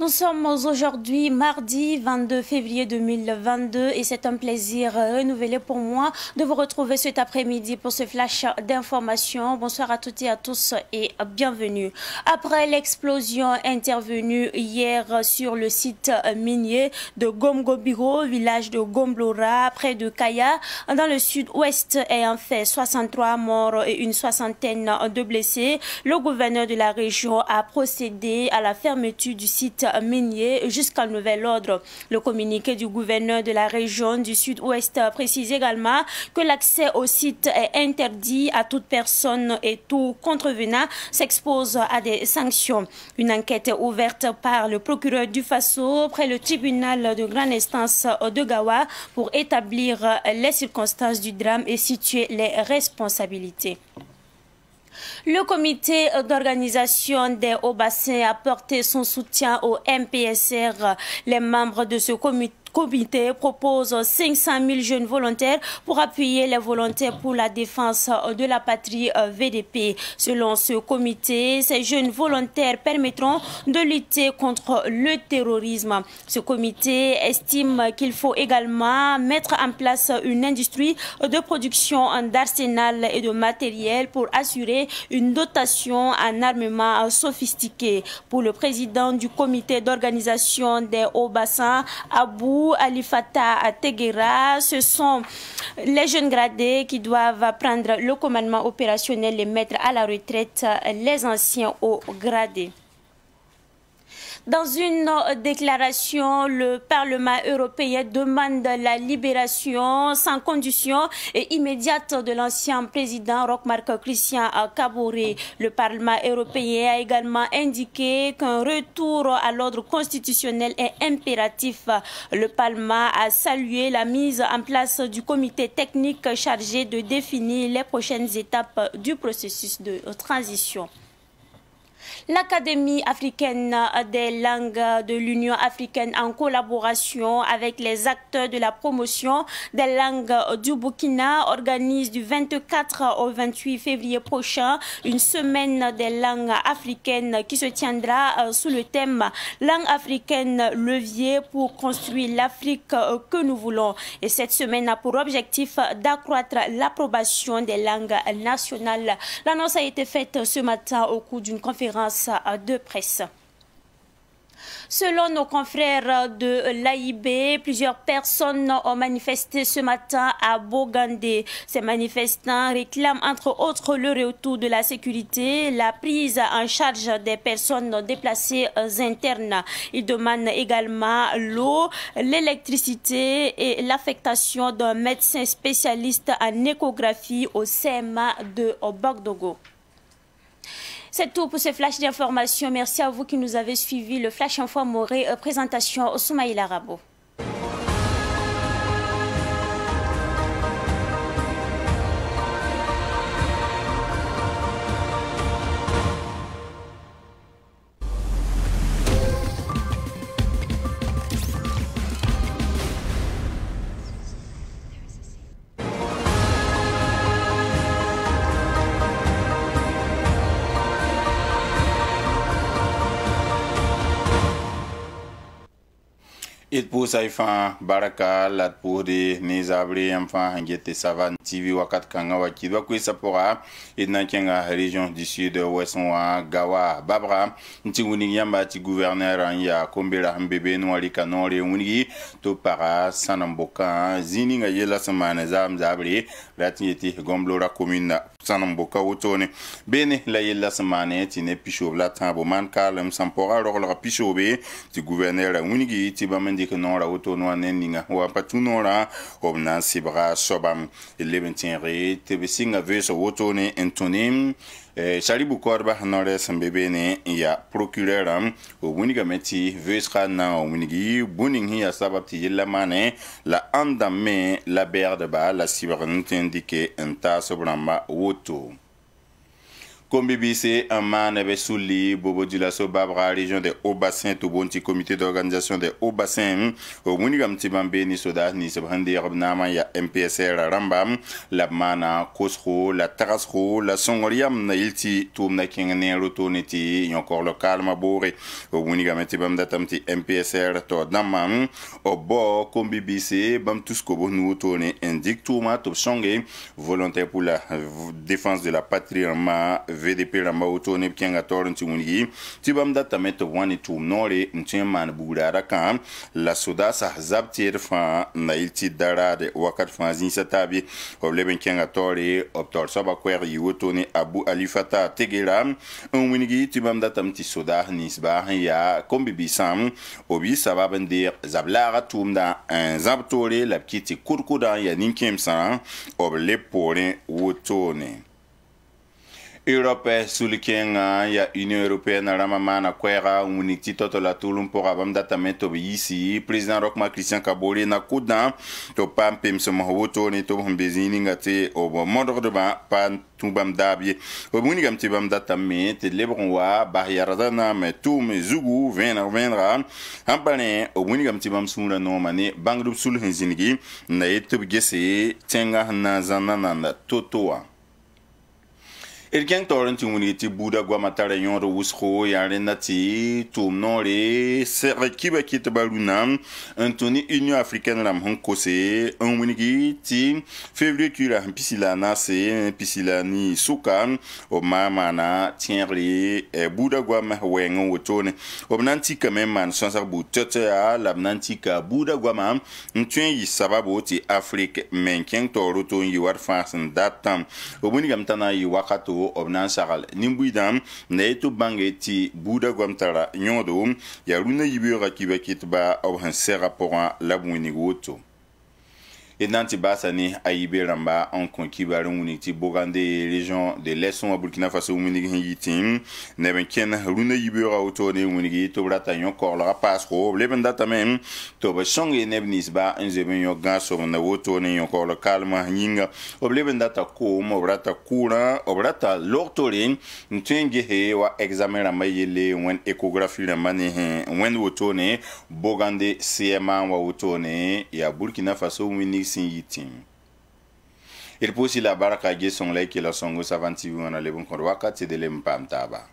Nous sommes aujourd'hui mardi 22 février 2022 et c'est un plaisir renouvelé pour moi de vous retrouver cet après-midi pour ce flash d'information. Bonsoir à toutes et à tous et bienvenue. Après l'explosion intervenue hier sur le site minier de Gomgobiro, village de Gomblora, près de Kaya, dans le sud-ouest, ayant fait 63 morts et une soixantaine de blessés, le gouverneur de la région a procédé à la fermeture du site minier jusqu'à nouvel ordre. Le communiqué du gouverneur de la région du sud-ouest précise également que l'accès au site est interdit à toute personne et tout contrevenant s'expose à des sanctions. Une enquête est ouverte par le procureur du Faso près le tribunal de grande instance de Gawa pour établir les circonstances du drame et situer les responsabilités. Le comité d'organisation des hauts-bassins a porté son soutien au MPSR. Les membres de ce comité propose 500 000 jeunes volontaires pour appuyer les volontaires pour la défense de la patrie VDP. Selon ce comité, ces jeunes volontaires permettront de lutter contre le terrorisme. Ce comité estime qu'il faut également mettre en place une industrie de production d'arsenal et de matériel pour assurer une dotation en armement sophistiqué. Pour le président du comité d'organisation des hauts-bassins, Abou Alifata Teguera, ce sont les jeunes gradés qui doivent prendre le commandement opérationnel et mettre à la retraite les anciens hauts gradés. Dans une déclaration, le Parlement européen demande la libération sans condition et immédiate de l'ancien président Roch-Marc Christian Kaboré. Le Parlement européen a également indiqué qu'un retour à l'ordre constitutionnel est impératif. Le Parlement a salué la mise en place du comité technique chargé de définir les prochaines étapes du processus de transition. L'Académie africaine des langues de l'Union africaine, en collaboration avec les acteurs de la promotion des langues du Burkina, organise du 24 au 28 février prochain une semaine des langues africaines qui se tiendra sous le thème « Langue africaine, levier pour construire l'Afrique que nous voulons ». Et cette semaine a pour objectif d'accroître l'approbation des langues nationales. L'annonce a été faite ce matin au cours d'une conférence de presse. Selon nos confrères de l'AIB, plusieurs personnes ont manifesté ce matin à Bogandé. Ces manifestants réclament entre autres le retour de la sécurité, la prise en charge des personnes déplacées internes. Ils demandent également l'eau, l'électricité et l'affectation d'un médecin spécialiste en échographie au CMA de Bogdogo. C'est tout pour ce flash d'information. Merci à vous qui nous avez suivis. Le flash info Moré, présentation Soumaïla Rabo. Et pour ça, il faut baraka la pour des nizabri enfin ngete savane TV wakat kanga wakidwa kwisa pora et na kenga région du sud ouest wa Gawa Babra ntinguni yamba ti gouverneur ya kombela mbebe no ali kanore unigi to para sanamboka zini nga yela samana zabri ratiyeti Gomblora commune sanamboka wotone bene la yela samane ti ne pisho la tambo man kalem sampora la pishobe ti gouverneur unigi ti bamandi que non la auto no aneninga wa patuno la obna sibra sobam eleventinre tebesinga veso auto ne entonim Salibu Korba nore sambebene ya procureur o wuniga meti vesra na o winigi buning ya sababti yella mane la andame la berde ba la sibra indiqué enta sobramba auto. comme BBC un man be souli bobo dila so babra région des Hauts-Bassins to bonti comité d'organisation des Hauts-Bassins o munigam tibambe ni soda ni sebhande rabnama ya MPSR rambam la mana kosro la tarasro la songoriam na ilti tum na kengene rotoneti encore local mabore o munigam tibam datamti MPSR to damam o bo comme BBC bam tous ko bonu tone indique tuma to songe volontaire pour la défense de la patrie rama VDP ramba otone kenga torrenti munigi tibam data meto wani tum nore ntieman bugara kan la soda sa zabtir fa na ilti darade wakat fa zinsa tabi obleben kenga tore optor saba kwer yotone Abu Alifata tegera munigi tibam data mti soda nisba ya kombi bisam obi sababen de zablara tumda un zabtore la kiti kurkuda ya ninkemsa oble pore wotone Europe sulikenga ya Union Européenne ramamana kwera uniti toto la tulum pour abam datameto ici président Rochma Christian Kabore na kuda to pampem sama woto ni to mbezini ngate o modre de ba pan tubam dabie o muni gamti bam datamete lebron wa barrière me tout me zugu vendra ampane o muni gamti bam sura no mane bangdu sul hinzinigi na yeto gese tenga na zanana totoa Erken torrenti uniti Buda Guamatara yonro wusro yarenati tumnore serekiba kitabaluna Anthony Union Africaine ram honkose unwinigi ti février kura pisila nase pisila ni suka o mama na tienri Buda Guama wengo wotone obnanti quand man sansa bu tete labnanti ka Buda Guama ntwen yi sababu ti Afrique menken toroto yi war fasen datam obuniga mtana yi wakato obnan sagal nimbuidam na eto bangeti Buda Guamtara nyodo ya runa yibira kibakitba ob han sera pour la bwini woto et nanti basani ayibe ramba en conquibar uniti bogande région de l'Est au Burkina Faso munigi yitim neben ken runa yibira auto ne munigi to brata yon kor la pasro leben data même to ba songe nebnis ba nzeben yo gaso na woto ne yon kor calma nyinga obleben data ko mo brata kura obrata lortorin ntenge he wa examen ramba yele wen échographie ramba ne wen woto ne bogande CMA wa woto ne ya Burkina Faso munigi yitim il posi la baraka ge son like la songo savanti wana le bon kon wakati de lempam taba